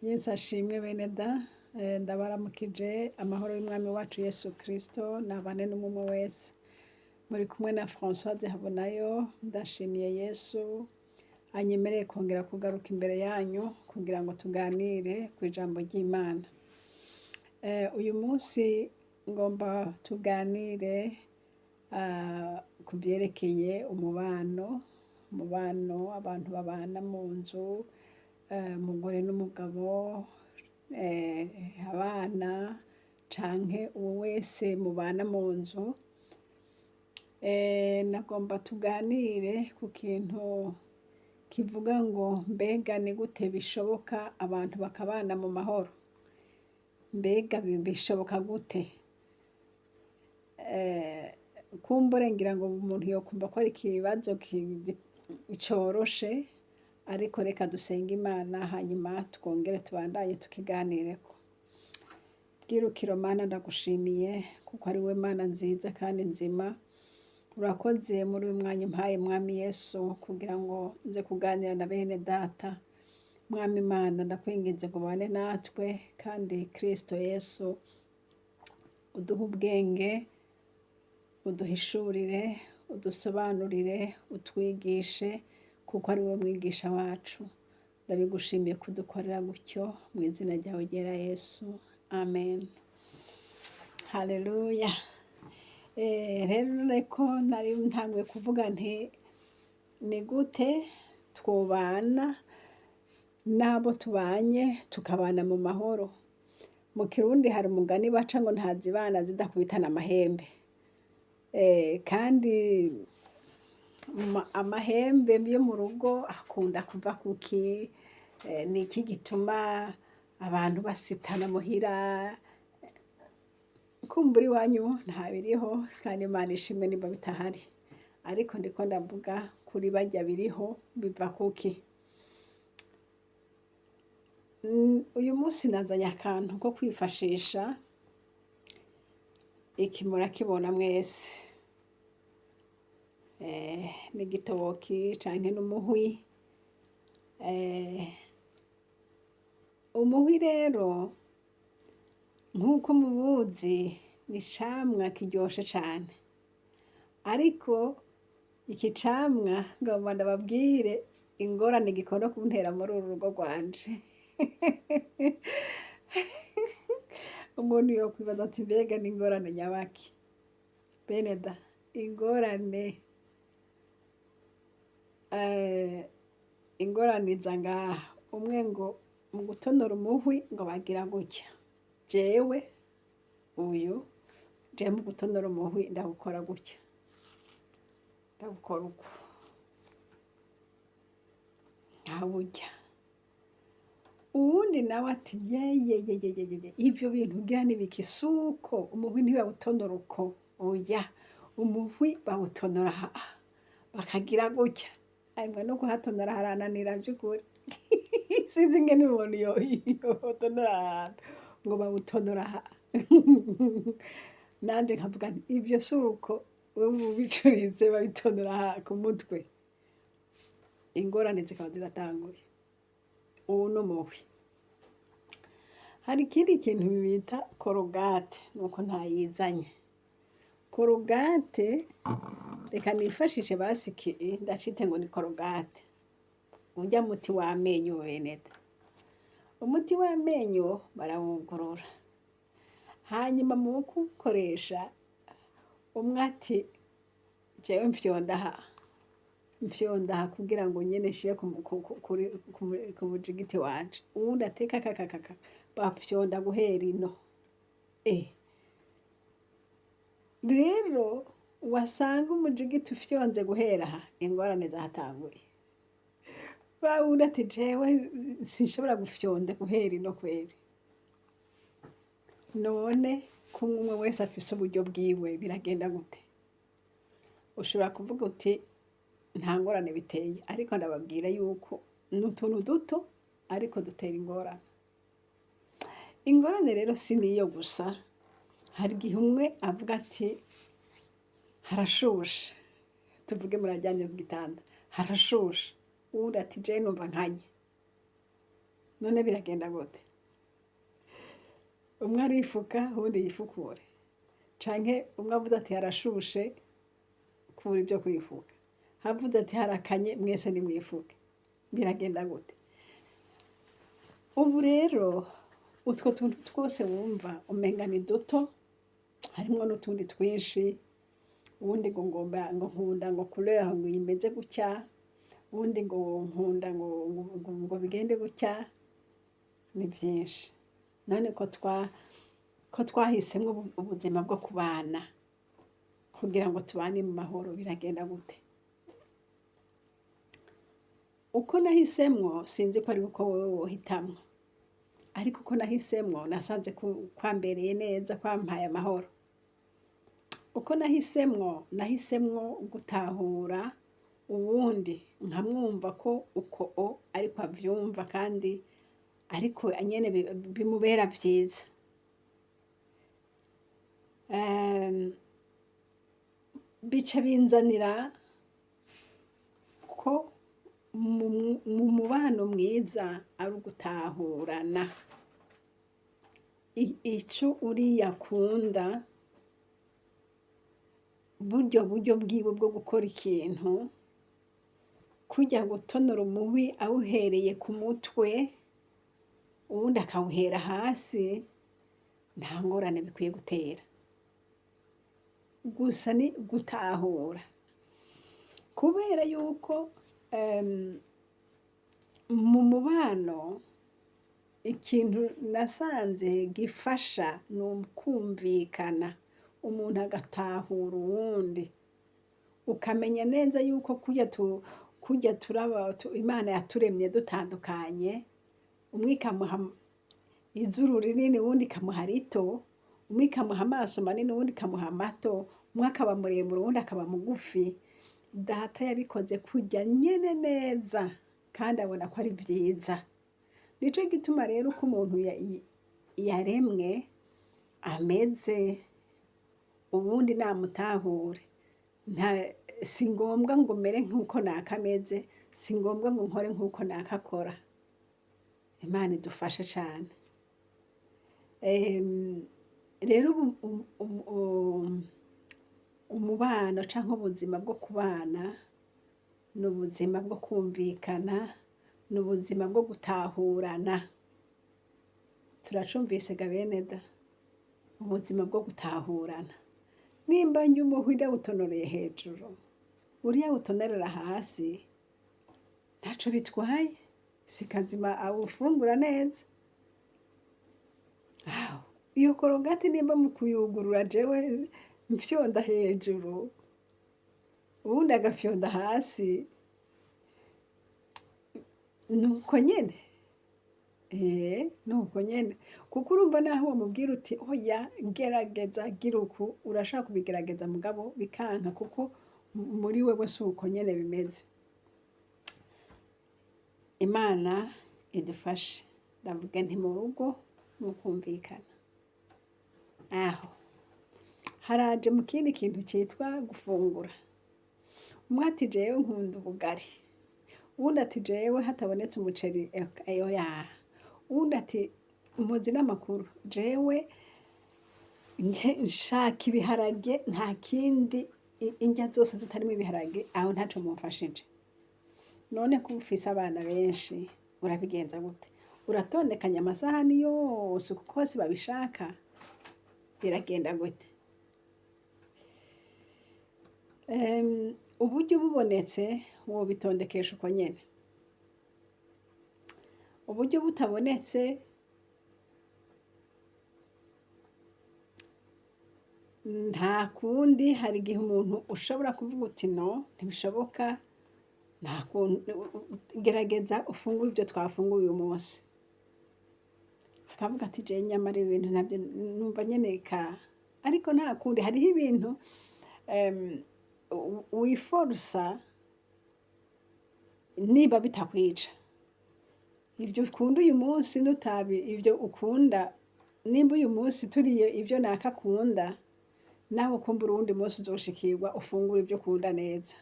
Yesu ashimwe bene da ndabaramukije amahoro y'umwami wacu Yesu Kristo nabane n'umwe wese muri kumwe na Françoise Habonayo ndashimiye Yesu anyemereye kongera kugaruka imbere yanyu kugira ngo tuganire ku ijambo ry'Imana. Uyu munsi ngomba tuganire ku byerekeye umubano abantu babana mu nzu, umugore n'umugabo, abana canke uwo wese mubana mu nzu. Nagomba tuganire ku kintu kivuga ngo mbega ni gute bishoboka abantu bakabana mu mahoro? Mbega bishoboka gute? Kumbure ngira ngo umuntu yokumva ko ari ikibazo coroshe, ariko reka dusenge Imana hanyuma twongere tubandanye tukiganireko. Bwirukiro Mana ndagushimiye kuko ari we Mana nziza kandi nzima. Urakoze muri uyu mwanya umpaye Mwami Yesu kugira ngo nze kuganira na bene data. Mwami Mana ndakwinginze ngo ubane natwe, kandi Kristo Yesu uduhe ubwenge, uduhishurire, udusobanurire, utwigishe kuko ari we mwigisha wacu. Ndabigushimiye kudukorera gutyo mu izina ryawe ryera Yesu, amen. Haleluya. Rero reko nari ntanguye kuvuga nti ni gute twobana n'abo tubanye tukabana mu mahoro. Mu Kirundi hari umugani baca ngo ntazibana zidakubitana amahembe. Kandi amahembe yo mu rugo akunda kuva kuki? Ni iki gituma abantu basitana muhira? Kumbura iwanyu ntabiriho, kandi Imana ishimwe niba bitahari, ariko ndiko ndavuga kuri barya biriho biva kuki? Uyu munsi nazanye akantu ko kwifashisha, iki murakibona mwese, n'igitoki canke n'umuhwi. Umuhwi rero nk'uko mubuzi ni icamwa kiryoshe cane, ariko iki camwa ngomba ndababwire ingorane gikunda kuntera muri uru rugo rwanje. Umuntu yokwibaza ati mbega ni ingorane nyabaki? Bene da, ingorane iza ngaha. Umwe ngo mu gutonora umuhwi ngo bagira gutya. Jewe mu gutonora umuhwi ndawukora gutya, ndawukora uko nkawurya. Uwundi nawe ati yeyeyeyeye, ivyo bintu ugira n'ibiki? Suko umuhwi ntibawutonora uko, oya, umuhwi bawutonora bakagira gutya. Arimwe no kuhatonora harananira vy'ukuri. Sinzi ingene umuntu yotonora ahantu ngo bawutonora nanje nkavuga nti ivyo suko wewe ubicuritse babitonora ku mutwe. Ingorane zikaba ziratanguye. Ubu n'umuhwi. Hari ikindi kintu bita korogate, nuko ntayizanye. Korogate reka nifashishe basiki ndacite ngo ni korogate. Urya muti w'amenyo bene da. Umuti w'amenyo barawugorora, hanyuma mu kuwukoresha umwe ati jewe mfyonda kugira ngo nyene nshire ku mujigiti wanje. Uwundi ateka kakakaka bafyonda guhera ino. Rero wasanga umujigiti ufyonze guhera aha, ingorane zatanguye. Wundi ati jewe sinshobora gufyonda guhera ino kweri. None kumwe umwe wese afise uburyo bwiwe biragenda gute? Ushobora kuvuga uti nta ngorane biteye, ariko ndababwira yuko n'utuntu duto ariko dutera ingorane. Ingorane rero si niyo gusa. Hari igihe umwe avuga ati harashushe, tuvuge murajyanye ku gitanda, harashushe. Uwundi ati jewe numva nkanye. none biragenda gute? Umwe arifuka uwundi yifukure, canke umwe avuze ati harashushe kubura ibyo kwifuka, havuze ati harakanye mwese nimwifuke, biragenda gute? Ubu rero utwo tuntu twose wumva umenga ni duto, harimwo n'utundi twinshi, uwundi ngo ngomba ngo nkunda ngo couleur ngo imeze gutya, uwundi ngo nkunda ngo bigende gutya, ni byinshi. None ko twahisemwo ubuzima bwo kubana kugira ngo tubane mu mahoro, biragenda gute? Uko nahisemwo sinzi ko ari uko wowe wohitamwo, ariko uko nahisemwo nasanze kwambereye neza, kwampaye amahoro. Uko nahisemwo gutahura uwundi nkamwumva ko uko ariko avyumva kandi ariko nyene bimubera vyiza. Bica binzanira ko mu mubano mwiza ari ugutahurana ico uriya akunda, buryo bwiwe bwo gukora ikintu, kurya gutonora umuhwi awuhereye ku mutwe uwundi akawuhera hasi, nta ngorane bikwiye gutera. Gusa ni gutahura, kubera yuko mu mubano ikintu nasanze gifasha ni ukumvikana, umuntu agatahura uwundi, ukamenya neza yuko kurya turaba Imana yaturemye dutandukanye, umwe ikamuha izuru rinini uwundi ikamuha rito, umwe ikamuha amaso manini uwundi ikamuha mato, umwe akaba muremure uwundi akaba mugufi. Data yabikoze kurya nyene neza kandi abona ko ari vyiza. Nico gituma rero uko umuntu yaremwe ameze, ubundi namutahure. Si ngombwa ngo mere nk'uko nakameze, si ngombwa ngo nkore nk'uko nakakora. Imana idufashe cane. Rero umubano canke ubuzima bwo kubana ni ubuzima bwo kumvikana, ni ubuzima bwo gutahurana. Turacumvise ga bene da? Ubuzima bwo gutahurana. Nimba njye umuhwi ndawutonoreye hejuru, uriya awutonorera hasi, ntaco bitwaye, si kazima awufungura neza. Iyo korogati nimba mu kuyugurura jewe mfyonda hejuru, uwundi agafyonda hasi, nuko nyene. Nuko nyene. Kuko urumva naho wamubwira uti oya gerageza gira uku, urashaka kubigerageza mugabo bikanka kuko muri wewe si uko nyene bimeze. Imana idufashe. Ndavuga nti mu rugo mukumvikana. Aho haraje mu kindi kintu citwa gufungura. Umwe ati jewe nkunda ubugari, uwundi ati jewe hatabonetse umuceri oya, uwundi ati muzi n'amakuru, jewe nshaka ibiharage nta kindi, indya zose zitarimo ibiharage aho ntaco mumfashije. None ko ufise abana benshi urabigenza gute? Uratondekanya amasahani yose uko bose babishaka, biragenda gute? Uburyo bubonetse wobitondekesha uko nyene. Uburyo butabonetse nta kundi. Hari igihe umuntu ushobora kuvuga uti no ntibishoboka, nta kundi, gerageza ufungure ibyo twafunguye uyu munsi. Akavuga ati je nyamara ibintu nabyo numva nyene ariko nta kundi. Hariho ibintu wiforsa niba bitakwica. Ibyo ukunda uyu munsi nutabi ibyo ukunda, nimba uyu munsi turiye ibyo nakakunda, nawe kumbura uwundi munsi uzoshikirwa ufungura ibyo ukunda neza.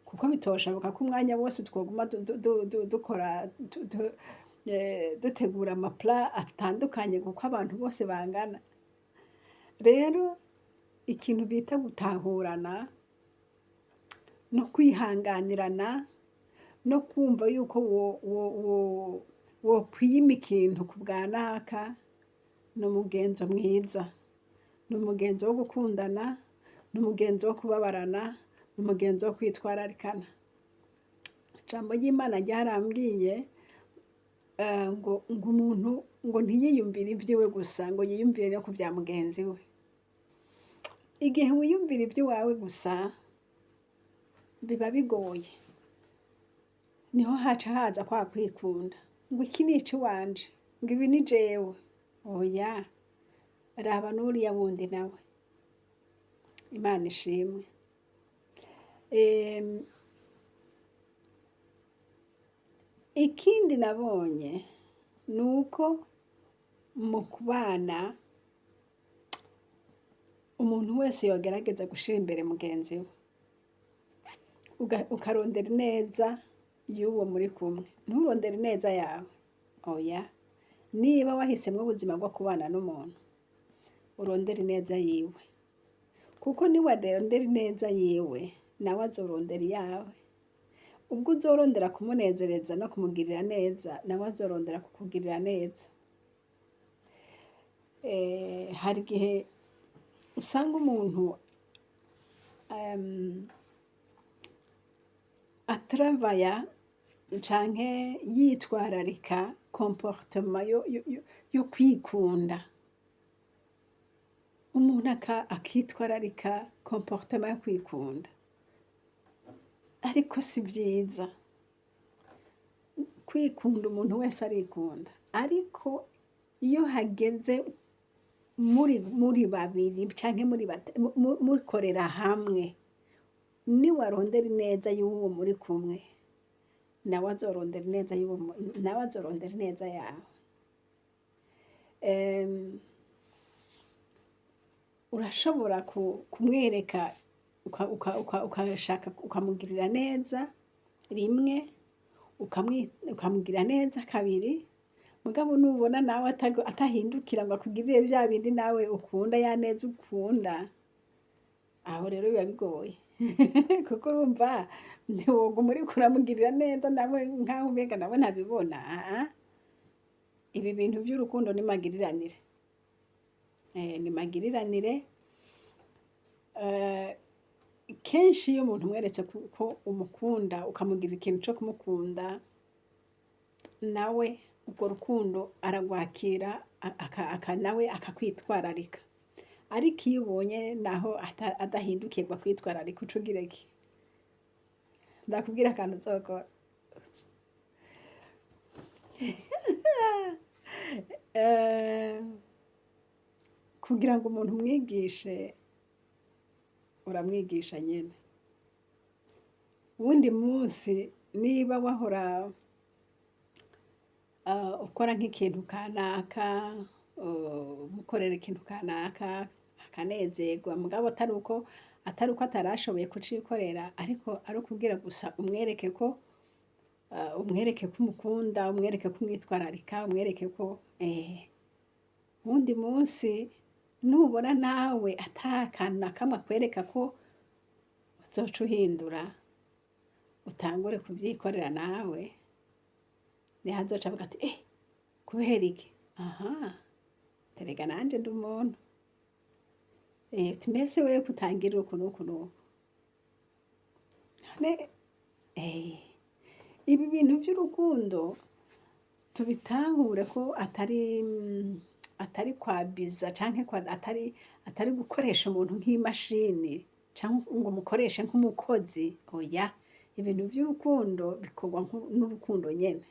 Kuko bitoshoboka ko umwanya wose twoguma dukora dutegura amapla atandukanye kuko abantu bose bangana. Rero ikintu bita gutahurana no kwihanganirana no kumva yuko wokwima ikintu ku bwa naka ni umugenzo mwiza, ni umugenzo wo gukundana, ni umugenzo wo kubabarana, ni umugenzo wo kwitwararikana. Ijambo ry'Imana ryarambwiye ngo umuntu ngo ntiyiyumvire iby'iwe gusa, ngo yiyumvire no ku bya mugenzi we. Igihe wiyumvira iby'iwawe gusa biba bigoye, niho haca haza kwa kwikunda, ngo iki ni iciwanje, ngo ibi ni jewe. Oya, raba n'uriya wundi nawe. Imana ishimwe. Ikindi nabonye ni uko mu kubana umuntu wese yogerageza gushyira imbere mugenzi we, ukarondera ineza y'uwo muri kumwe, nturondere ineza yawe. Oya, niba wahisemo ubuzima bwo kubana n'umuntu, urondere ineza yiwe, kuko niwarondera ineza yiwe nawe azorondera iyawe. Ubwo uzorondera kumunezereza no kumugirira neza, nawe azorondera kukugirira neza. Hari igihe usanga umuntu atravaya canke yitwararika comportement yo kwikunda. Umuntu akitwararika comportement yo kwikunda, ariko si byiza. Kwikunda umuntu wese arikunda, ariko iyo hageze muri babiri canke mukorera hamwe, niwarondera ineza y'uwo muri kumwe, nawe azorondera ineza nawe azorondera ineza yawe. Urashobora kumwereka ukashaka ukamugirira neza rimwe, ukamugirira neza kabiri, mugabo nubona nawe atahindukira ngo akugirire bya bindi nawe ukunda, ya neza ukunda, aho rero biba bigoye. Kuko urumva ntiwoguma uriko uramugirira neza nawe nkaho umenga nawe ntabibona. Ibi bintu by'urukundo ni magiriranire. Ni magiriranire. Kenshi iyo umuntu umweretse ko umukunda, ukamugirira ikintu cyo kumukunda, nawe urwo rukundo aragwakira, nawe akakwitwararika. Ariko iyo ubonye naho adahindukirwa kwitwararika, uca ugira iki? Ndakubwira akantu uzokora. Kugira ngo umuntu umwigishe, uramwigisha nyine. Uwundi munsi niba wahora ukora nk'ikintu kanaka, umukorera ikintu kanaka akanezerwa, mugabo atari uko atarashoboye kucikorera, ariko ari ukubwira gusa umwereke ko umukunda, umwereke ko umwitwararika, umwereke ko uwundi munsi nubona nawe atakantu na kamwe akwereka ko uzoca uhindura, utangure kubyikorera nawe, niho azoca avuga ati kubera iki? Terega nanje ndi umuntu. Mbese wewe kutangirira uku n'uku n'uku. Ibi bintu by'urukundo tubitahure ko atari kwabiza canke atari gukoresha umuntu nk'imashini canke ngo mukoreshe nk'umukozi. Oya, ibintu by'urukundo bikorwa n'urukundo nyene.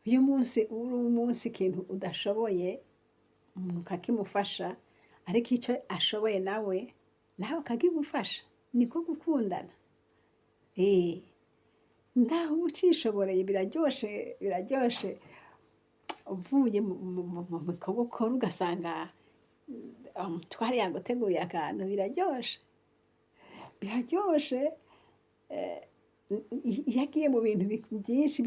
Uyu munsi uri umunsi ikintu udashoboye, umuntu ukakimufasha, ariko icyo ashoboye nawe ukakimufasha, niko gukundana. Naho uba ucishoboreye biraryoshe, uvuye mu bikobokoro ugasanga umutware yaguteguriye akantu, biraryoshe. iyo agiye mu bintu byinshi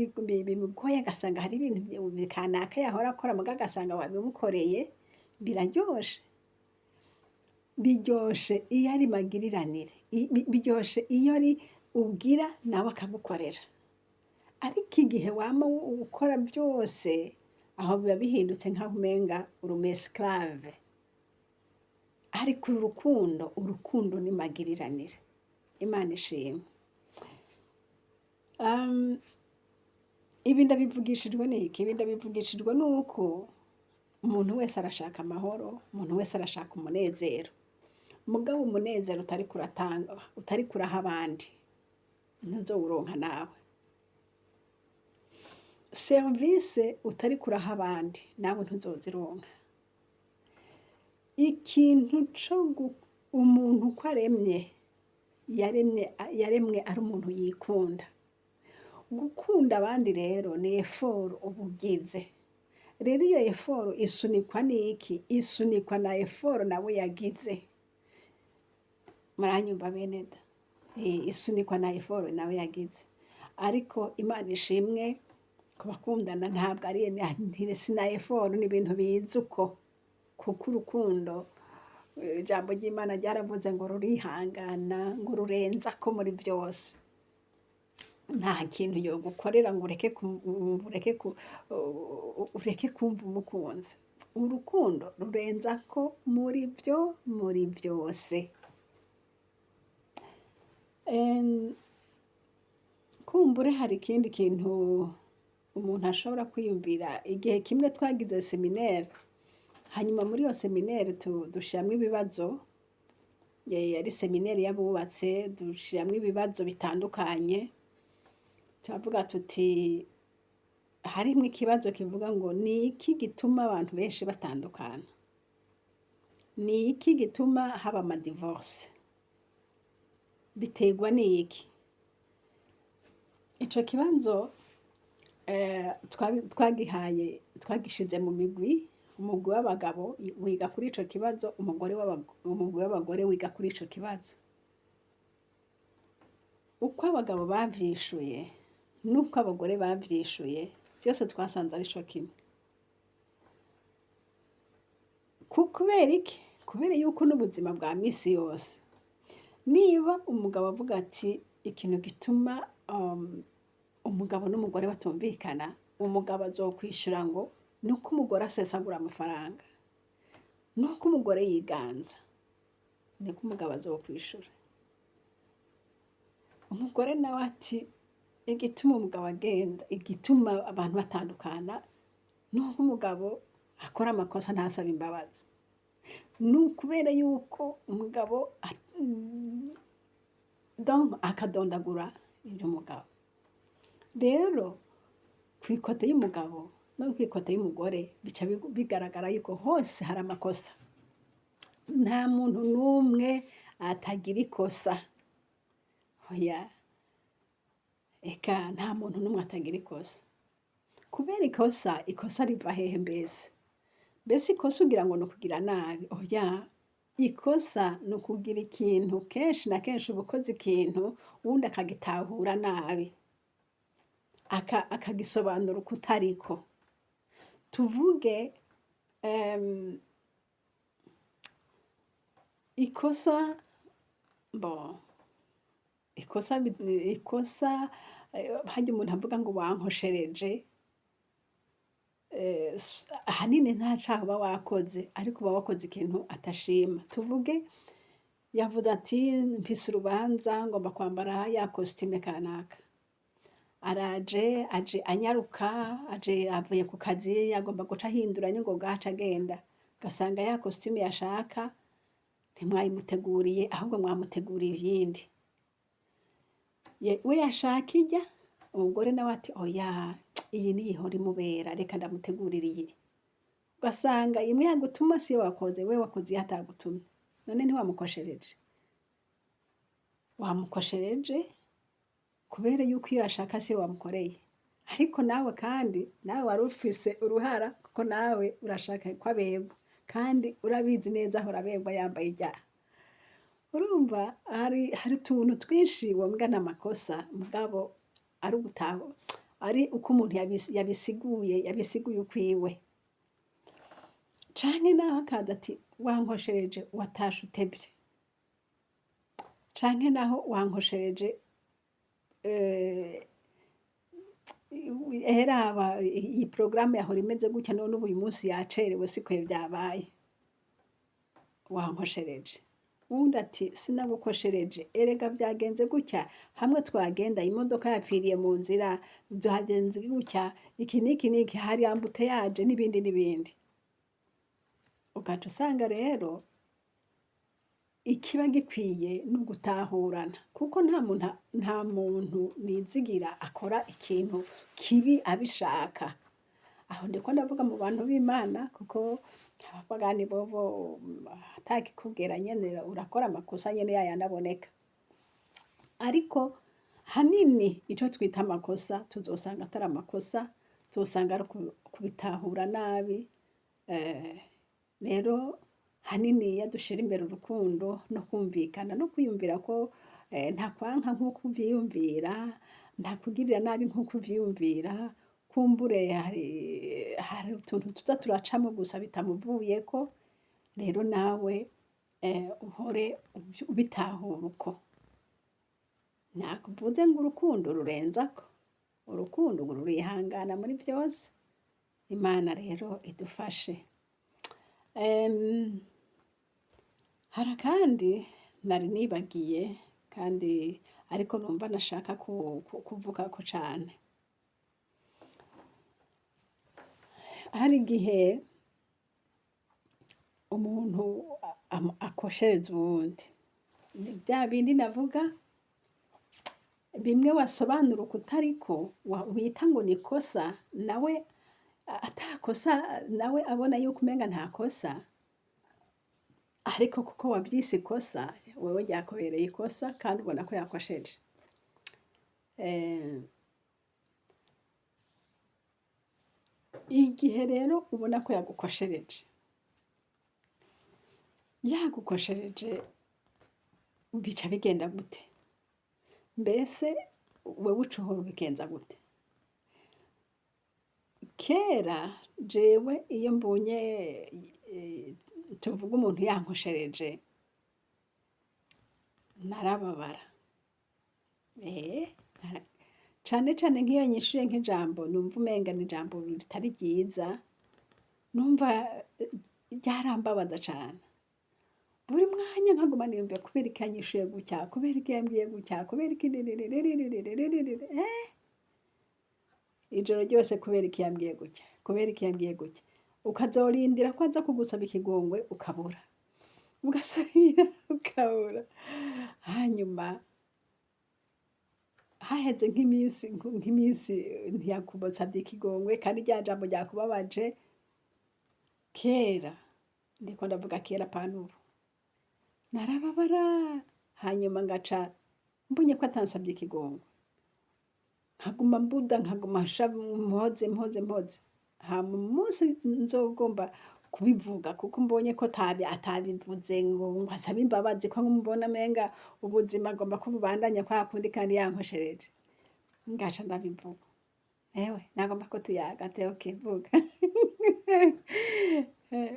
bimugoye agasanga hari ibintu kanaka yahora akora muga agasanga wabimukoreye, biraryoshe. Biryoshe iyo ari magiriranire, biryoshe iyo ari ubwira nawe akagukorera. Ariko igihe wama ukora byose, aho biba bihindutse nk'aho umenga uri umesclave. Ariko urukundo ni magiriranire. Imana ishimwe. Ibi ndabivugishijwe n'iki? Ibi ndabivugishijwe n'uko umuntu wese arashaka amahoro, umuntu wese arashaka umunezero. Mugabo umunezero utari kuratanga, utari kuraha abandi, ntuzowuronka nawe. Service utari kuraha abandi, nawe ntuzozironka. Ikintu umuntu uko aremye, yaremwe ari umuntu yikunda. Gukunda abandi rero ni effort uba ugize. Rero iyo effort isunikwa n'iki? Isunikwa na effort nawe yagize. Muranyumva bene da? Isunikwa na effort nawe yagize. Ariko Imana ishimwe ku bakundana ntabwo ari sina effort, ni ibintu biza uko. Kuko urukundo, ijambo ry'Imana ryaravuze ngo rurihangana, ngo rurenza ko muri byose. Nta kintu yogukorera ngo ureke kumva umukunzi. Urukundo rurenza ko muri byose. Kumbure hari ikindi kintu umuntu ashobora kwiyumvira. Igihe kimwe twagize seminaire, hanyuma muri iyo seminaire dushiramwo ibibazo. Yari seminaire y'abubatse, dushiramwo ibibazo bitandukanye. Turavuga tuti harimwo ikibazo kivuga ngo ni iki gituma abantu benshi batandukana? Ni iki gituma haba amadivorce? Biterwa n'iki? Ico kibazo twagishize mu migwi. Umugwi w'abagabo wiga kuri ico kibazo, umugwi w'abagore wiga kuri ico kibazo. Uko abagabo bavyishuye n'uko abagore bavyishuye, byose twasanze ari co kimwe. Kubera iki? Kubera yuko n'ubuzima bwa misi yose, niba umugabo avuga ati ikintu gituma umugabo n'umugore batumvikana, umugabo azokwishura ngo nuko umugore asesagura amafaranga, nuko umugore yiganza, niko umugabo azokwishura. Umugore nawe ati igituma umugabo agenda, igituma abantu batandukana, nuko umugabo akora amakosa ntasaba imbabazi. Kubera yuko umugabo akadondagura iby'umugabo. Rero kw'ikote y'umugabo no kw'ikote y'umugore bica bigaragara yuko hose hari amakosa. Nta muntu n'umwe atagira ikosa. Oya, eka nta muntu n'umwe atagira ikosa. Kubera ikosa riva hehe mbese? Mbese ikosa ugira ngo ni ukugira nabi? Oya, ikosa ni ukugira ikintu kenshi na kenshi uba ukoze ikintu uwundi akagitahura nabi, akagisobanura uko utariko. Tuvuge ikosa harya umuntu avuga ngo wankoshereje, ahanini nta caha uba wakoze, ariko uba wakoze ikintu atashima. Tuvuge yavuze ati mfise urubanza ngomba kwambara ya costume kanaka. Aje anyaruka, avuye ku kazi, agomba guca ahindura n'ingoga aca agenda. Gasanga ya costume yashaka ntimwayimuteguriye, ahubwo mwamuteguriye iyindi. We yashaka ijya, umugore nawe ati oya, iyi niyihora imubera, reka ndamutegurira iyi. Ugasanga imwe yagutuma siyo wakoze, we wakoze iyo atagutumye. None ntiwamukoshereje? Wamukoshereje kubera yuko iyo yashaka siyo wamukoreye. Ariko nawe kandi, nawe wari ufise uruhara, kuko nawe urashaka ko abegwa. Kandi urabizi neza ahora abegwa yambaye ijyaha. urumva hari utuntu twinshi womenga n'amakosa mugabo ari ugutaho ari uko umuntu yabisiguye ukwiwe, canke naho akaza ati wankoshereje watashe utevye, canke naho wankoshereje raba iyi porogaramu yahora imeze gutya none ubu uyu munsi yacerewe siko vyabaye, wankoshereje. Uwundi ati sinagukoshereje erega vyagenze gutya, hamwe twagenda imodoka yapfiriye mu nzira, vyagenze gutya, iki n'iki n'iki, hari ambuteyaje n'ibindi n'ibindi. Ugaca usanga rero ikiba gikwiye ni ugutahurana, kuko nta muntu nizigira akora ikintu kibi abishaka. Aho ndiko ndavuga mu bantu b'Imana, kuko abapagani bobo atakikubwira nyene urakora amakosa nyene yayandi aboneka. Ariko hanini ico twita amakosa tuzosanga atari amakosa, tuzosanga ari kubitahura nabi. Rero hanini iyo dushira imbere urukundo no kumvikana no kwiyumvira ko ntakwanka nk'uko uvyiyumvira, ntakugirira nabi nk'uko uvyiyumvira, kumbure hari utuntu tuza turacamwo gusa bitamuvuyeko, rero nawe uhore ubitahura uko. Nakuvuze ngo urukundo rurenzako, urukundo ngo rurihangana muri vyose. Imana rero idufashe. Hari akandi nari nibagiye kandi ariko numva nashaka kuvugako cane. Hari igihe umuntu akoshereza uwundi, ni vya bindi navuga, bimwe wasobanura ukutariko wita ngo ni ikosa, nawe atakosa, nawe abona yuko umenga nta kosa, ariko kuko wavyise ikosa wewe ryakubereye ikosa kandi ubona ko yakosheje. Igihe rero ubona ko yagukoshereje bica bigenda gute? Mbese wewe uca uhora ubigenza gute? Kera jewe iyo mbonye tuvuga umuntu yankoshereje narababara, cane cane nk'iyo yanyishuye nk'ijambo numva umenga ni ijambo ritari ryiza, numva ryarambabaza cane. Buri mwanya nkaguma niyumvira kubera iki yanyishuye gutya, kubera iki yambwiye gutya, kubera iki ijoro ryose kubera iki yambwiye gutya, kubera iki yambwiye gutya. Ukazorindira ko aza kugusaba ikigongwe ukabura, ugasubira ukabura, hanyuma haheze nk'iminsi ntiyagusavye ikigongwe kandi rya jambo ryakubabaje. Kera, ndiko ndavuga kera apana ubu, narababara, hanyuma ngaca mbonye ko atansavye ikigongwe, nkaguma mbuda, nkaguma mpoze. Hama umunsi nzogomba kubivuga kuko mbonye ko atabivuze ngo asabe imbabazi, ko mbona umenga ubuzima agomba ko bubandanya kwa kundi kandi yankoshereje, ngaca ndabivuga. Ewe nagomba ko tuyaga okay vuga.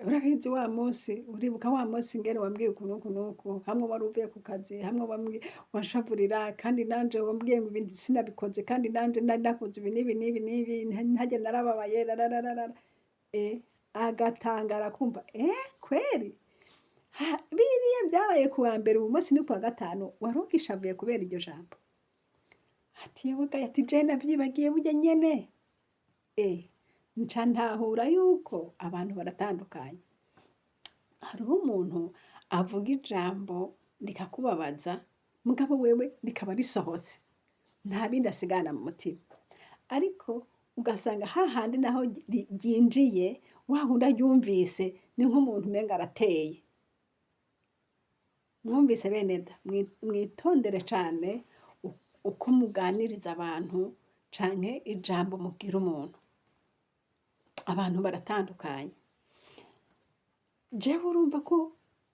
Urabizi wa munsi, uribuka wa munsi ngene wambwiye uku nuku, hamwe wari uvuye ku kazi, hamwe wanshavurira, kandi nanje wambwiye ngo ibindi sinabikoze, kandi nanje nari nakoze ibi n'ibi, ntaje narababaye, agatangara kumva kweri biriya vyabaye kuwa mbere, ubu munsi ni kuwa gatanu, wari ugishavuye kubera iryo jambo? Ati yewega, ati je navyibagiye burya nyene. Nca ntahura yuko abantu baratandukanye. Hariho umuntu avuga ijambo rikakubabaza, mugabo wewe rikaba risohotse, nta bindi asigana mu mutima. Ariko ugasanga hahandi naho ryinjiye, wa wundi aryumvise ni nk'umuntu umenga arateye. Mwumvise bene da, mwitondere cane uko muganiriza abantu canke ijambo mubwira umuntu. Abantu baratandukanye. Jewe urumva ko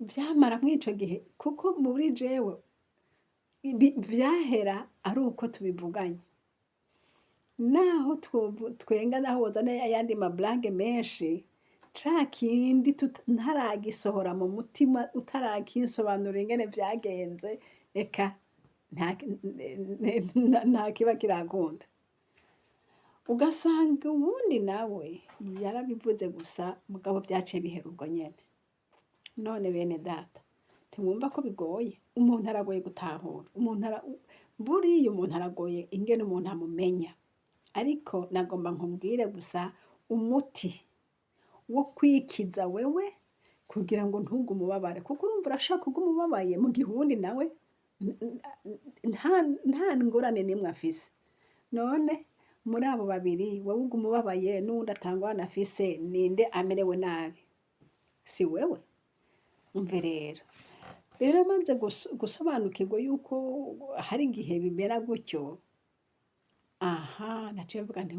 vyamara mw'ico gihe kuko muri jewe vyahera ari uko tubivuganye, naho twenga naho wozana ayandi mablage menshi, ca kindi ntaragisohora mu mutima, utarakinsobanurira ingene vyagenze, eka nta kiba kirakunda. Ugasanga uwundi nawe yarabivuze gusa mugabo vyaciye bihera ubwo nyene. None bene data, ntimwumva ko bigoye? Umuntu aragoye gutahura, buriya umuntu aragoye ingene umuntu amumenya, ariko nagomba nkubwire gusa umuti wo kwikiza wewe kugira ngo ntugume ubabare, kuko urumva urashaka kuguma ubabaye mu gihe uwundi nawe nta ngorane n'imwe afise. None muri abo babiri wowe uguma ubabaye n'uwundi atangorane afise, ninde amerewe nabi? Si wewe? Umve rero maze gusobanukirwa yuko hari igihe bimera gutyo, aha naciye mvuga nti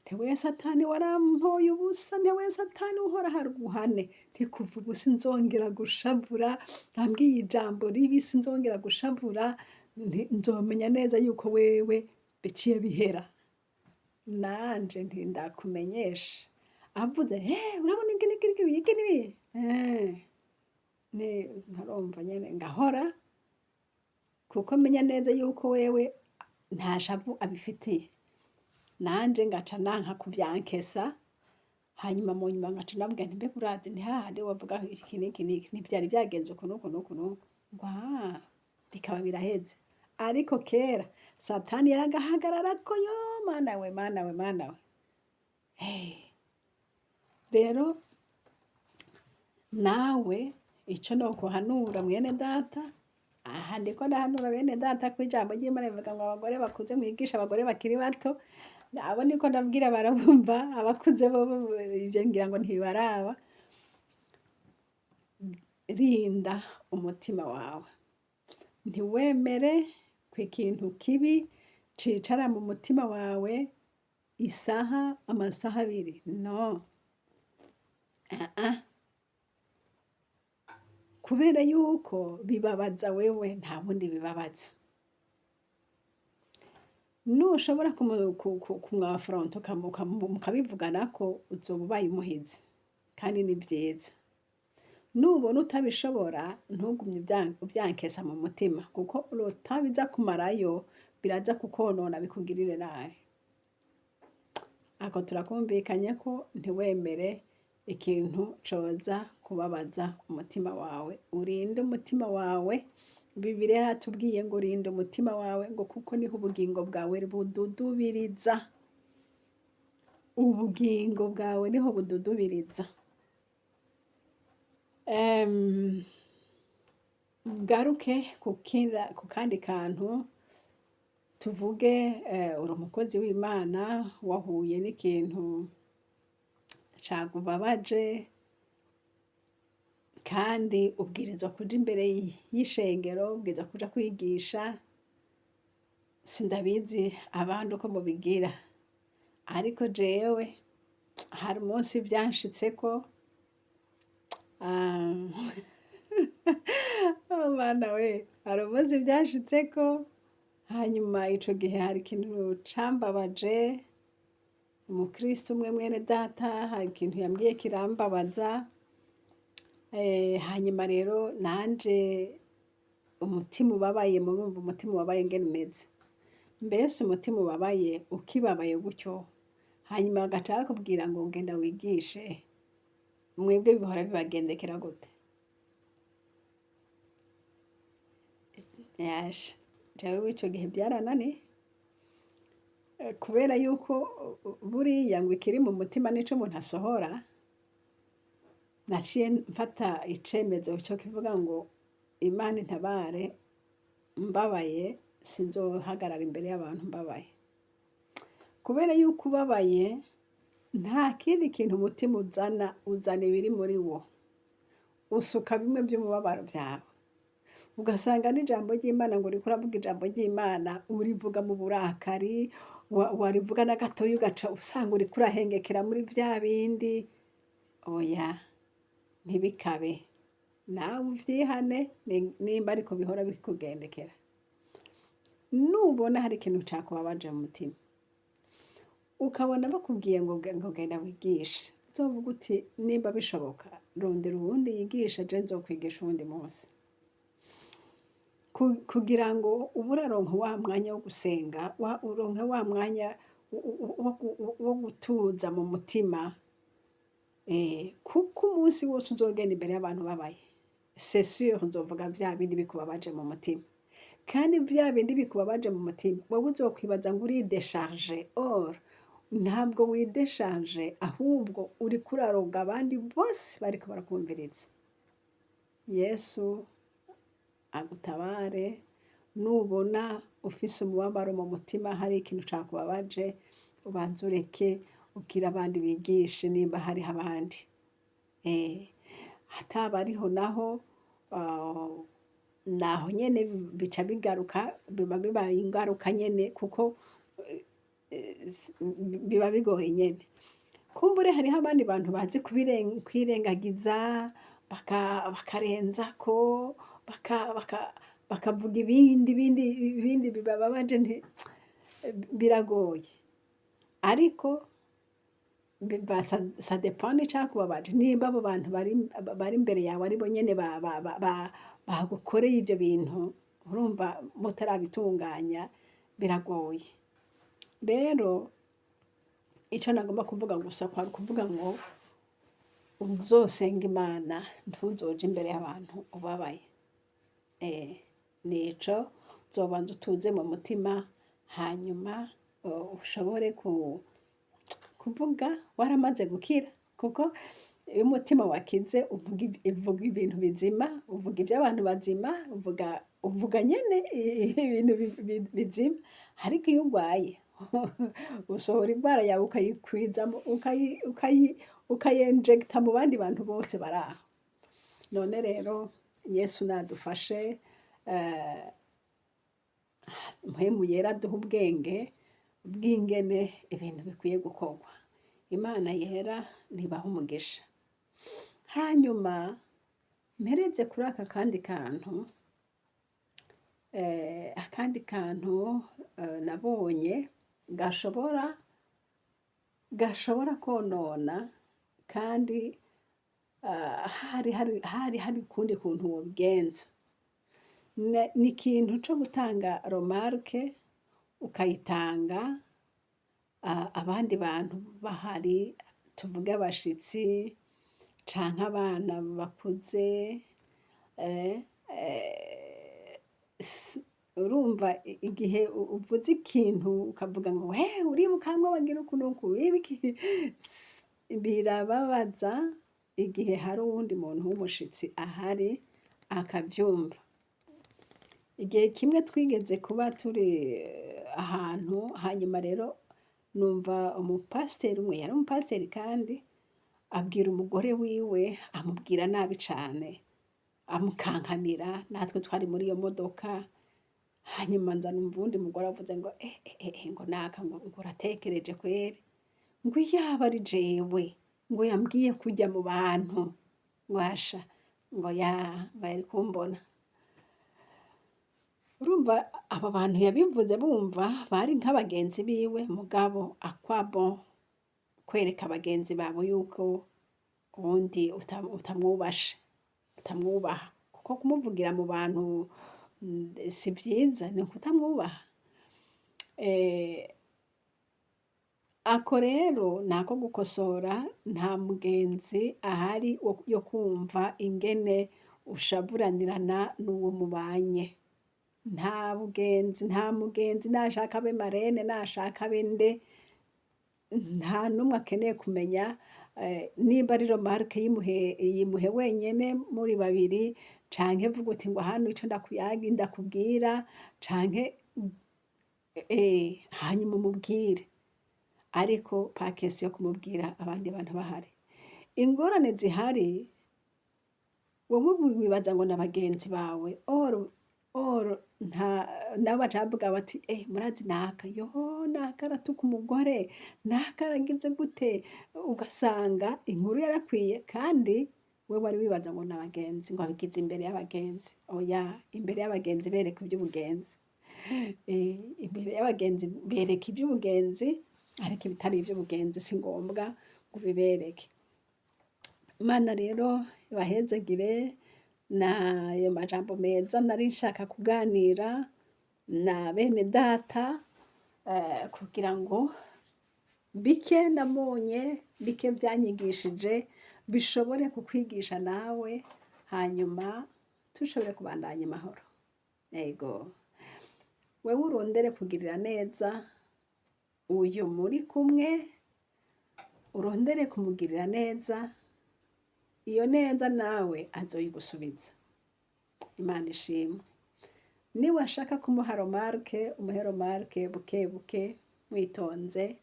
ntewe Satani warampoye ubusa, ntewe Satani uhora haruguhane, kuva ubu sinzongera gushavura, ambwiye ijambo ribi sinzongera gushavura, nzomenya neza yuko wewe biciye bihera. Nanje nti ndakumenyesha, avuze urabona iki ntarumva nyene ngahora, kuko menya neza yuko wewe nta shavu abifitiye. Nanje ngaca nanka kuvyankesa, hanyuma mu nyuma ngaca ndavuga nti mbega urazi ntihahandi wavuga iki n'iki n'iki ntivyari vyagenze uku n'uku n'uku n'uku, ngo bikaba biraheze. Ariko kera Satani yaragahagararako, yo mana we mana we mana we. Rero nawe ico nokuhanura mwene data, aha ndiko ndahanura bene data ko ijambo ry'Imana rivuga ngo abagore bakuze mwigisha abagore bakiri bato, abo niko ndabwira barabumva, abakuze bo ivyo ngira ngo ntibaraba. Rinda umutima wawe, ntiwemere ko ikintu kibi cicara mu mutima wawe amasaha abiri, no. Kubera yuko bibabaza wewe, nta wundi bibabaza. Nushobora kumwafronta mukabivuganako, uzoba ubaye umuhizi, kandi ni vyiza. Nubona utabishobora ntugumye uvyankesa mu mutima, kuko utabiza kumarayo biraza kukonona bikugirire nabi. Ako turakumvikanye ko ntiwemere ikintu coza kubabaza umutima wawe. Urinde umutima wawe, Bibiliya yaratubwiye ngo urinde umutima wawe, ngo kuko niho ubugingo bwawe bududubiriza. Ubugingo bwawe niho bududubiriza. Ngaruke ku kandi kantu, tuvuge uri umukozi w'Imana, wahuye n'ikintu cakubabaje, kandi ubwirizwa kuja imbere y'ishengero, ubwirizwa kuja kwigisha. Sindabizi abandi uko mubigira, ariko jewe hari umunsi vyanshitseko, Mana we, hari umunsi vyanshitseko, hanyuma ico gihe hari ikintu cambabaje, umukristo umwe mwene data hari ikintu yambwiye kirambabaza. Hanyuma rero nanje umutima ubabaye, murumva umutima ubabaye ngene umeze. Mbese umutima ubabaye, ukibabaye gutyo, hanyuma bagaca bakubwira ngo genda wigishe, mwebwe bihora bibagendekera gute? Jewe ico gihe vyarananiye, kubera yuko buriya ngo ikiri mu mutima nico umuntu asohora. Naciye mfata icemezo co kivuga ngo Imana intabare, mbabaye sinzohagarara imbere y'abantu mbabaye. Kubera yuko ubabaye nta kindi kintu umutima uzana ibiri muri wo, usuka bimwe by'umubabaro vyawe. Ugasanga n'ijambo ry'Imana ngo uriko uravuga ijambo ry'Imana, urivuga mu burakari, warivuga na gatoya ugaca usanga uriko urahengekera muri vya bindi. Oya, ntibikabe. nawe uvyihane nimba ariko bihora bikugendekera. Nubona hari ikintu cakubabaje mu mutima, ukabona bakubwiye ngo genda wigishe, uzovuga uti nimba bishoboka rondera uwundi yigisha, je nzokwigisha uwundi munsi. Kugira ngo ube uraronka wa mwanya wo gusenga, uronke wa mwanya wo gutuza mu mutima, kuko umunsi wose uzogenda imbere y'abantu babaye, c'est sûr uzovuga vya bindi bikubabaje mu mutima. Kandi vya bindi bikubabaje mu mutima wowe uzokwibaza ngo uridesharge, or ntabwo widesharge, ahubwo uriko uraroga abandi bose bariko barakumviriza. Yesu agutabare. Nubona ufise umubabaro mu mutima, hari ikintu cakubabaje, ubanze ureke ubwire abandi bigishe nimba hariho abandi. Hataba ariho naho, naho nyene bica bigaruka, biba bibaye ingaruka nyene, kuko biba bigoye nyene. Kumbure hariho abandi bantu bazi kwirengagiza, bakarenzako, bakavuga ibindi bibabaje, biragoye. Ariko ça dépend n'icakubabaje. Nimba abo bantu bari imbere yawe aribo nyene bagukoreye ivyo bintu, urumva mutarabitunganya, biragoye. Rero ico nagomba kuvuga gusa kwari ukuvuga ngo uzosenga Imana, ntuzoje imbere y'abantu ubabaye. Nico uzobanza utuze mu mutima, hanyuma ushobore kuvuga waramaze gukira, kuko iyo umutima wakize uvuga ibintu bizima, uvuga ivy'abantu bazima, uvuga nyene ibintu bizima. Ariko iyo urwaye usohora indwara yawe ukayikwizamo, ukayenjegita mu bandi bantu bose baraho. None rero Yesu nadufashe, mpwemu yera aduhe ubwenge bw'ingene ibintu bikwiye gukorwa. Imana yera nibahe umugisha. Hanyuma mpereze kuri aka kandi kantu, akandi kantu nabonye gashobora konona, kandi hari ukundi kuntu wobigenza. Ni ikintu co gutanga remarque, ukayitanga abandi bantu bahari, tuvuge abashitsi canke abana bakuze. Urumva igihe uvuze ikintu ukavuga ngo uribuka hamwe wagira uku n'uku, birababaza igihe hari uwundi muntu w'umushitsi ahari akavyumva. Igihe kimwe twigeze kuba turi ahantu, hanyuma rero numva umupasiteri umwe, yari umupasiteri kandi, abwira umugore wiwe, amubwira nabi cane, amukankamira. Natwe twari muri iyo modoka, hanyuma nza numva uwundi mugore avuze ngo ngo naka, ngo uratekereje kweri, ngo iyaba ari jewe, ngo yambwiye kujya mu bantu, ngo asha, ngo yari kumbona. Urumva abo bantu yabivuze bumva bari nk'abagenzi biwe, mugabo akwabo kwereka abagenzi babo yuko uwundi utamwubashe, utamwubaha, kuko kumuvugira mu bantu si vyiza, ni ukutamwubaha. Ako rero nako gukosora, nta mugenzi ahari yo kumva ingene ushavuranirana n'uwo mubanye. Nta mugenzi nashaka abe marene, nashaka abe nde, nta numwe akeneye kumenya nimba ari remarque yimuhe wenyene muri babiri, canke vuga uti ngo hano ico ndakubwira, canke hanyuma umubwire, ariko pa question yo kumubwira abandi bantu bahari. Ingorane zihari, wowe wibaza ngo n'abagenzi bawe, or nabo bacavuga bati murazi naka, naka aratuka umugore, naka aragize gute, ugasanga inkuru yarakwiye, kandi we wari wibaza ngo n'abagenzi ngo abigize imbere y'abagenzi, oya, imbere y'abagenzi bereka iby'ubugenzi. Imbere y'abagenzi bereka iby'ubugenzi, ariko ibitari iby'ubugenzi si ngombwa ngo ubibereke. Imana rero ibahezagire, n'ayo majambo meza nari nshaka kuganira na bene data, kugira ngo bike nabonye, bike byanyigishije bishobore kukwigisha nawe, hanyuma tushobore kubandanya amahoro. Yego, wewe urondere kugirira neza uyu muri kumwe, urondere kumugirira neza, iyo neza nawe azoyigusubiza. Imana ishimwe. Niba ashaka kumuha romarke, umuhe romarke buke buke, mwitonze,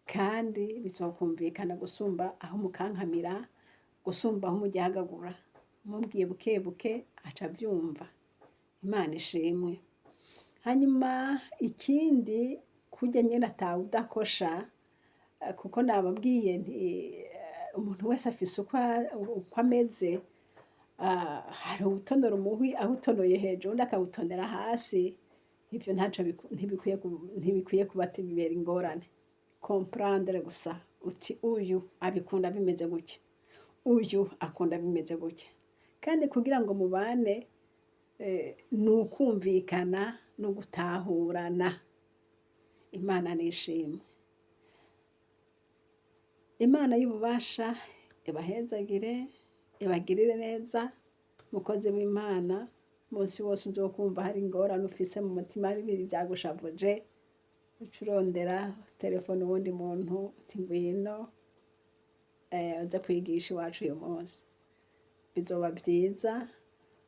kandi bizokumvikana gusumba aho mukankamira, gusumba aho mujyagagura. Mubwiye buke buke aca abyumva. Imana ishimwe. Hanyuma ikindi, kurya nyene atawe udakosha, kuko nababwiye nti umuntu wese afise uko ameze. Hari uwutonora umuhwi awutonoye hejuru, undi akawutonera hasi. Ivyo ntibikwiye kuba bibera ingorane. Comprendre gusa uti uyu abikunda bimeze gutya, uyu akunda bimeze gutya. Kandi kugira ngo mubane, ni ukumvikana no gutahurana. Imana nishimwe. Imana y'ububasha ibahezagire, ibagirire neza. Mukozi w'Imana, umunsi wose uzokumva hari ingorane ufise mu mutima, hari ibintu byagushavuje, uca urondera telefone uwundi muntu uti ngwino uze kwigisha iwacu uyu munsi. Bizoba byiza,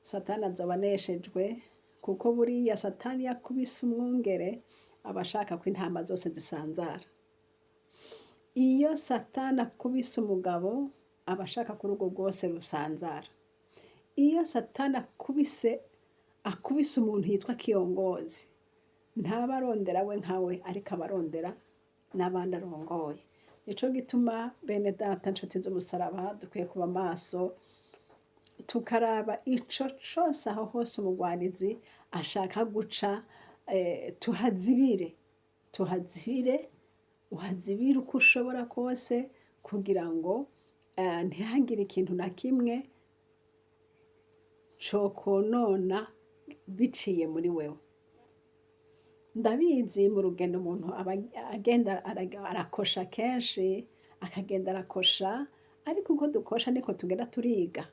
Satani azoba aneshejwe, kuko buriya Satani yakubise umwungere aba ashaka ko intama zose zisanzara. Iyo Satani akubise umugabo aba ashaka ko urugo rwose rusanzara. Iyo Satani akubise umuntu yitwa kiyongozi, ntaba arondera we nkawe, ariko abarondera n'abandi arongoye. Nico gituma bene data, nshuti z'umusaraba, dukwiye kuba maso, tukaraba ico cose aho hose umugwanizi ashaka guca, tuhazibire, uhazibire uko ushobora kose, kugira ngo ntihagire ikintu na kimwe cokonona biciye muri wewe. Ndabizi mu rugendo umuntu aba agenda arakosha kenshi, akagenda arakosha, ariko uko dukosha niko tugenda turiga.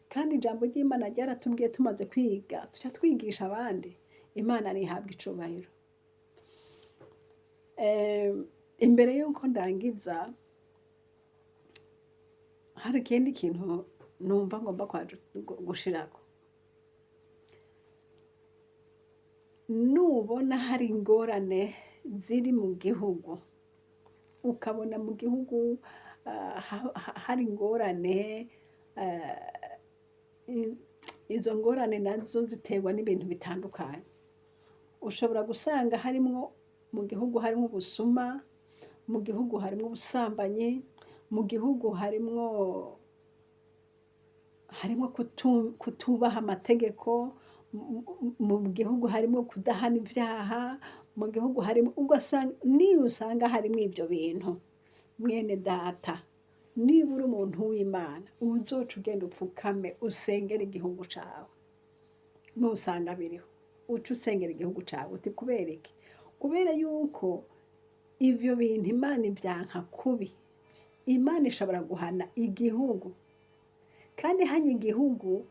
Kandi ijambo ry'Imana ryaratubwiye tumaze kwiga, tuca twigisha abandi. Imana nihabwa icubahiro. Imbere yuko ndangiza, hari ikindi kintu numva ngomba gushirako. Nubona hari ingorane ziri mu gihugu, ukabona mu gihugu hari ingorane, izo ngorane nazo ziterwa n'ibintu bitandukanye. Ushobora gusanga mu gihugu harimo ubusuma, mu gihugu harimo ubusambanyi, mu gihugu harimo kutubaha amategeko, mu gihugu harimo kudahana ibyaha, mu gihugu harimo, ugasanga niyo usanga harimo ibyo bintu, mwene data, niba uri umuntu w'Imana, uzoca ugenda upfukame usengera igihugu cawe. Nusanga biriho, uca usengera igihugu cawe. Uti kubera iki? Kubera yuko ivyo bintu Imana ivyanka kubi. Imana ishobora guhana igihugu, kandi hanya igihugu,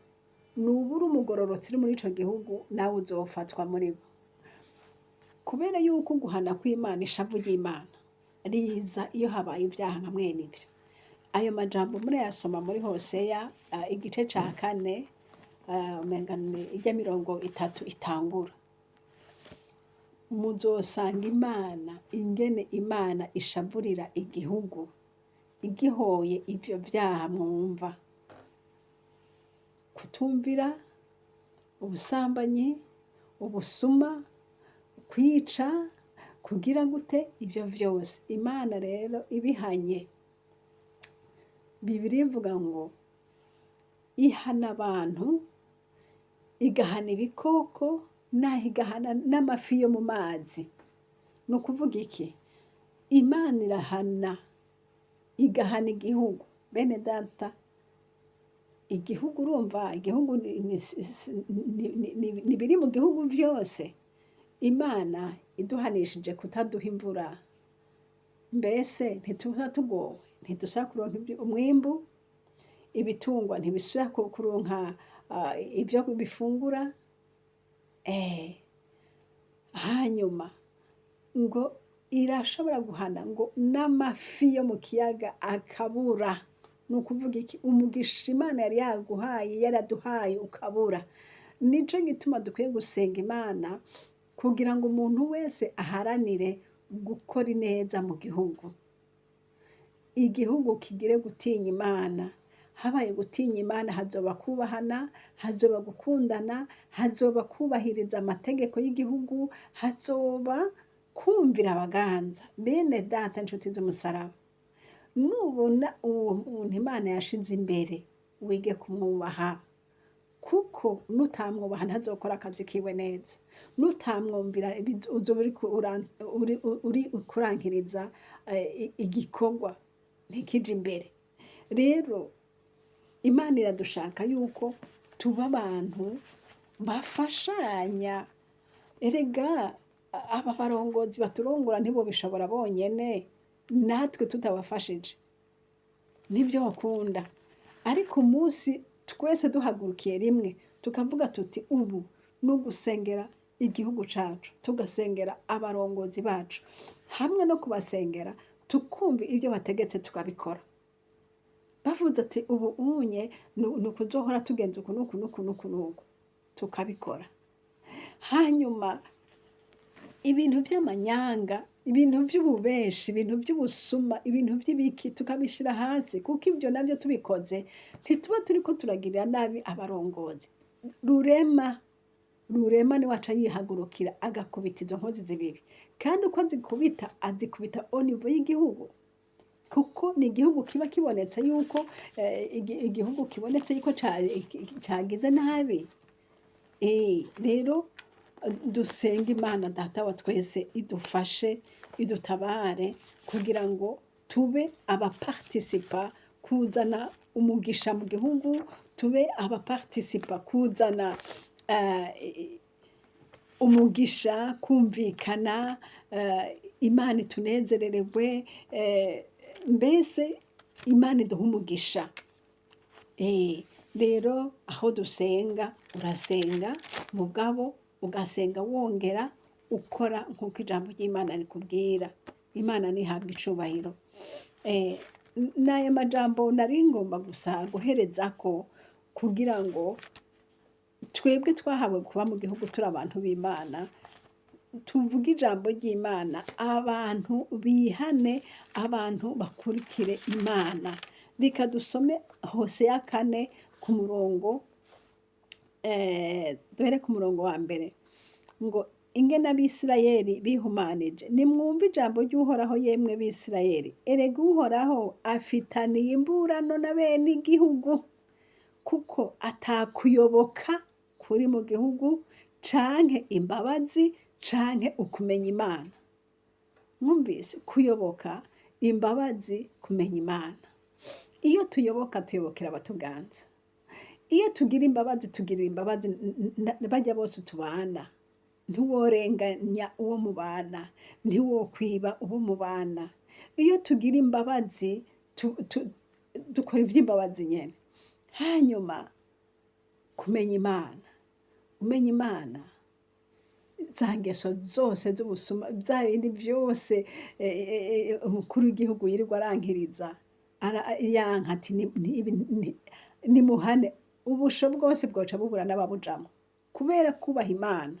nubura umugororotsi uri muri ico gihugu, nawe uzofatwa muri bo. Kubera yuko guhana kw'Imana, ishavu ry'Imana riza iyo habaye ibyaha nka mwene ivyo. Ayo majambo murayasoma muri Hoseya igice ca 4, umenga ni irya 30 itangura. Muzosanga Imana, ingene Imana ishavurira igihugu, igihoye ivyo vyaha mwumva: kutumvira, ubusambanyi, ubusuma, kwica, kugira gute, ivyo vyose. Imana rero ibihanye, Bibiliya ivuga ngo ihana abantu, igahana ibikoko, naho igahana n'amafi yo mu mazi. Ni ukuvuga iki? Imana irahana, igahana igihugu. Bene data, igihugu urumva, igihugu ni biri mu gihugu byose. Imana iduhanishije kutaduha imvura, mbese ntituba tugowe, ntidusaba kuronka umwimbu, ibitungwa ntibisubira kuronka ibyo bifungura. Hanyuma ngo irashobora guhana ngo n'amafi yo mu kiyaga akabura. Ni ukuvuga iki? Umugisha Imana yari yaguhaye, yaraduhaye ukabura. Nico gituma dukwiye gusenga Imana kugira ngo umuntu wese aharanire gukora ineza mu gihugu. Igihugu kigire gutinya Imana. Habaye gutinya Imana hazoba kubahana, hazoba gukundana, hazoba kubahiriza amategeko y'igihugu, hazoba kumvira abaganza. Bene data nshuti z'umusaraba, nubona uwo muntu Imana yashize imbere, wige kumwubaha, kuko nutamwubaha ntazokora akazi kiwe neza. Nutamwumvira uzoba uri kurankiriza igikorwa ntikije imbere. Rero Imana iradushaka yuko tuba abantu bafashanya. Erega aba barongozi baturongora ntibo bishobora bonyene, natwe tutabafashije nibyo bakunda. Ariko umunsi twese duhagurukiye rimwe tukavuga tuti ubu no gusengera igihugu cacu, tugasengera abarongozi bacu, hamwe no kubasengera tukumva ibyo bategetse tukabikora. Bavuze ati ubu unye nukuzohora tugenza uku nuku nuku nuku nuku, tukabikora. Hanyuma ibintu by'amanyanga, ibintu by'ububeshi, ibintu by'ubusuma, ibintu by'ibiki tukabishira hasi, kuko ibyo nabyo tubikoze ntituba turiko turagirira nabi abarongozi. Rurema ni waca yihagurukira agakubita izo nkozi zibibi, kandi uko azikubita au niveau y'igihugu, kuko ni igihugu kiba kibonetse yuko igihugu kibonetse yuko cagize nabi. Rero dusenga Imana Data wa twese idufashe, idutabare kugira ngo tube abaparticipa kuzana umugisha mu gihugu, tube abaparticipa kuzana umugisha, kumvikana, Imana itunezerererwe, mbese Imana iduha umugisha. Rero aho dusenga, urasenga mugabo ugasenga wongera ukora nk'uko ijambo ry'Imana rikubwira. Imana nihabwa icubahiro. N'aya majambo nari ngomba gusa guhereza ko kugira ngo twebwe twahawe kuba mu gihugu turi abantu b'Imana, tuvuge ijambo ry'Imana, abantu bihane, abantu bakurikire Imana. Reka dusome Hoseya 4 ku murongo, duhere ku murongo wa mbere, ngo ingene Abisirayeli bihumanije, nimwumve ijambo ry'Uhoraho yemwe Bisirayeli. Erega Uhoraho afitaniye imburano na bene igihugu, kuko atakuyoboka kuri mu gihugu, canke imbabazi, canke ukumenya Imana. Mwumvise? Kuyoboka, imbabazi, kumenya Imana. Iyo tuyoboka tuyobokera abatuganza. Iyo tugira imbabazi tugirira imbabazi bajya bose tubana. Ntiworenganya uwo mubana, ntiwokwiba uwo mubana. Iyo tugira imbabazi dukora ivy'imbabazi nyene. Hanyuma kumenya Imana, umenya Imana, za ngeso zose z'ubusuma, bya bindi byose umukuru w'igihugu yirirwa arankiriza, yanka ati nimuhane, ubusho bwose bwoca bubura n'ababujamo kubera kubaha Imana.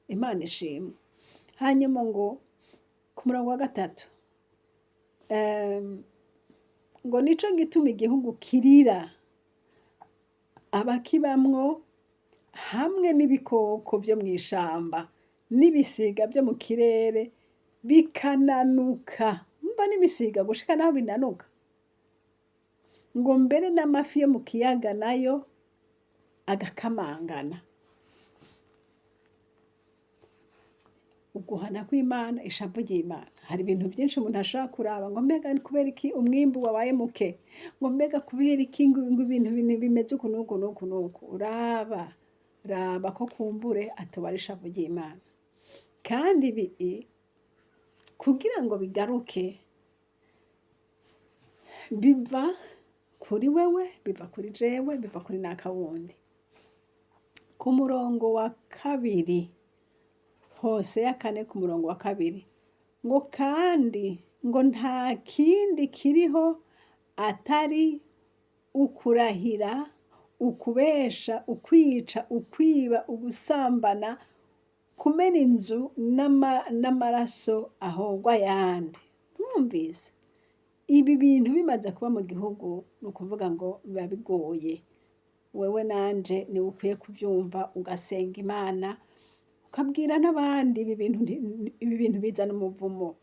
Imana ishimwe. Hanyuma ngo ku murongo wa 3, ngo nico gituma igihugu kirira, abakibamwo hamwe n'ibikoko byo mu ishamba n'ibisiga byo mu kirere bikananuka. Mba n'ibisiga gushika naho binanuka. ngo mbere n'amafi yo mu kiyaga nayo agakamangana. Uguhana kw'Imana, ishavu ry'Imana. Hari ibintu byinshi umuntu ashobora kuraba ngo mbega ni kubera iki umwimbu wabaye muke, ngo mbega kubera iki ngo ibintu bimeze uku n'uku n'uku n'uku. Raba ko kumbure atoba ari ishavu ry'Imana. Kandi ibi kugira ngo bigaruke biva kuri wewe, biva kuri jewe, biva kuri naka wundi. Ku murongo wa 2, Hoseya 4 ku murongo wa 2, ngo kandi ngo nta kindi kiriho atari ukurahira, ukubesha, ukwica, ukwiba, ugusambana, kumena inzu n'amaraso ahogwa ayandi. Mwumvise? Ibi bintu bimaze kuba mu gihugu ni ukuvuga ngo biba bigoye. Wewe nanje niwe ukwiye kubyumva, ugasenga Imana, ukabwira n'abandi ibi bintu bizana umuvumo.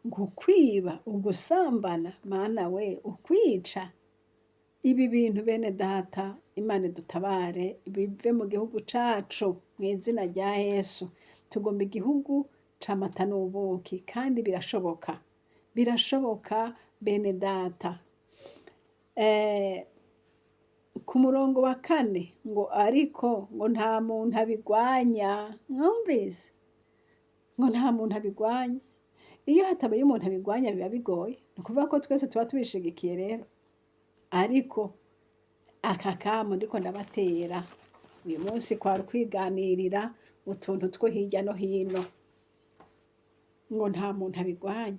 Gukwiba, ugusambana, mana we, ukwica. Ibi bintu bene data, Imana dutabare, bive mu gihugu cacu mu izina rya Yesu. Tugomba igihugu c'amata n'ubuki, kandi birashoboka. Birashoboka bene data. Ku murongo wa 4 ngo ariko ngo nta muntu abigwanya. Mwumvise? Ngo nta muntu abigwanya. Iyo hatabaye umuntu abigwanya biba bigoye. Ni ukuvuga ko twese tuba tubishigikiye rero. Ariko aka kamo ndiko ndabatera uyu munsi kwari kwiganirira utuntu two hirya no hino. Ngo nta muntu abigwanya.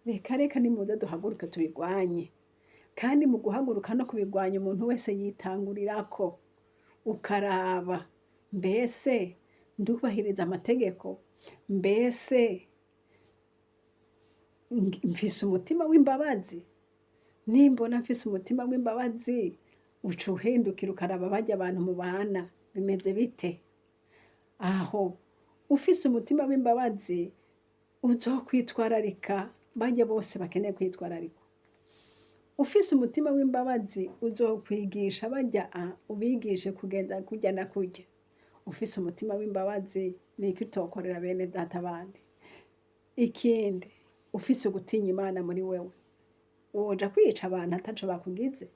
Reka nimuze duhaguruke tubigwanye. Kandi mu guhaguruka no kubigwanya umuntu wese yitangurirako, ukaraba mbese ndubahiriza amategeko, mbese mfise umutima w'imbabazi. Nimbona mfise umutima w'imbabazi, uca uhindukira ukaraba barya abantu mubana bimeze bite. Aho ufise umutima w'imbabazi uzokwitwararika barya bose bakeneye kwitwararika. Ufise umutima w'imbabazi uzokwigisha barya ubigishe kugenda kurya na kurya. Ufise umutima w'imbabazi niki utokorera bene data bandi. Ikindi, ufise gutinya Imana muri wewe, woja kwica abantu ataco bakugize.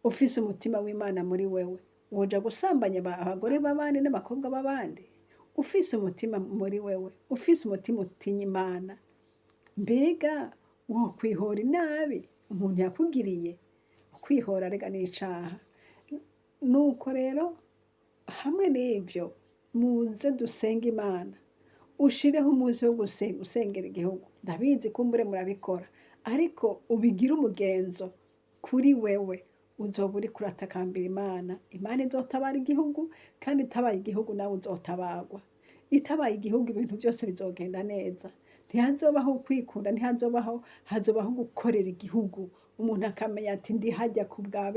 Ufise umutima w'Imana muri wewe, woja gusambanya abagore b'abandi n'abakobwa b'abandi. Ufise umutima muri wewe, ufise umutima utinya Imana, mbega wokwihora inabi umuntu yakugiriye. Kwihora rega n'icaha. Nuko rero hamwe n'ivyo muze dusenga Imana, ushireho umunsi wo gusengera igihugu. Ndabizi kumbure murabikora, ariko ubigira umugenzo kuri wewe. Uzoba uriko uratakambira Imana. Imana izotabara igihugu, kandi itabaye igihugu nawe uzotabarwa. Itabaye igihugu ibintu byose bizogenda neza. Ntihazobaho kwikunda, hazobaho gukorera igihugu. Umuntu akamenya ati ndi hajya ku bwa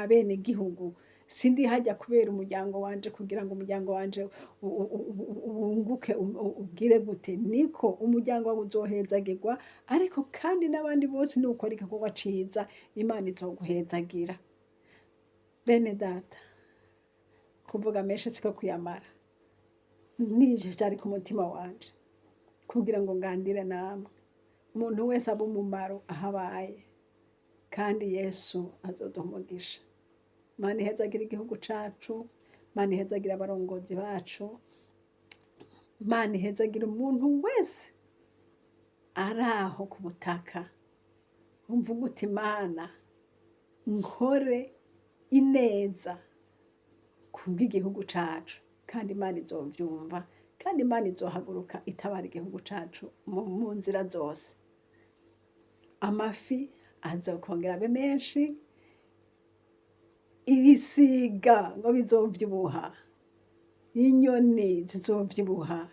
bene igihugu. Sindi hajya kubera umuryango wanje kugira ngo umuryango wanje wunguke ugire gute. Niko umuryango wawe uzohezagirwa, ariko kandi n'abandi bose nukora igikorwa ciza Imana izoguhezagira. Bene data, kuvuga menshi siko kuyamara. Nije cyari ku mutima wanje kugira ngo ngandire namwe. Umuntu wese aba umumaro ahabaye, kandi Yesu azoduha umugisha. Imana ihezagira igihugu cacu, Imana ihezagira abarongozi bacu, Imana ihezagira umuntu wese araho ku butaka. Umvuga uti Imana nkore ineza kubw'igihugu cacu, kandi Imana izovyumva, kandi Imana izohaguruka itabara igihugu cacu mu nzira zose. Amafi azokongera abe menshi, ibisiga ngo bizovyibuha, inyoni zizovyibuha.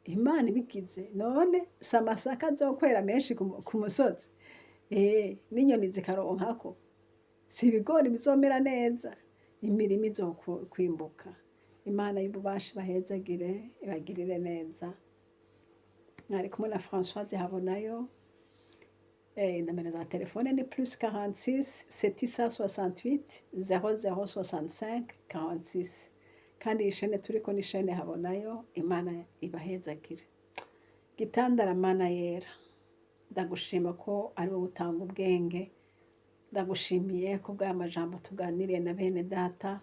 Imana ibigize. None si amasaka azokwera menshi ku musozi, n'inyoni zikaronkako. Si ibigori bizomera neza, imirima izokwimbuka. Imana y'ububasha ibahezagire, ibagirire neza. Mwari kumwe na Françoise Habonayo. nomero za telefone ni +46 768 0065 46. kandi iyi shene turiko ni shene Habonayo. Imana ibahezagire. Gitandara Mana yera, ndagushima ko ari wowe utanga ubwenge. Ndagushimiye ko bw'aya majambo tuganiriye na bene data.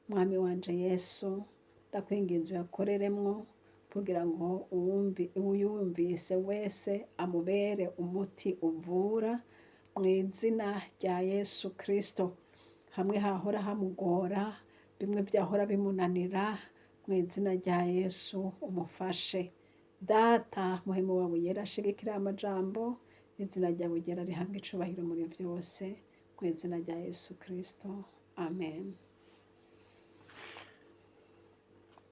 Mwami wanje Yesu, ndakwinginze uyakoreremwo kugira ngo uyumvise wese amubere umuti uvura mu izina rya Yesu Kristo. Hamwe hahora hamugora, bimwe byahora bimunanira, mu izina rya Yesu umufashe. Data muhemu wawe yera ashigikira amajambo, izina ryawe ryera rihabwe icubahiro muri byose, mu izina rya Yesu Kristo. Amen.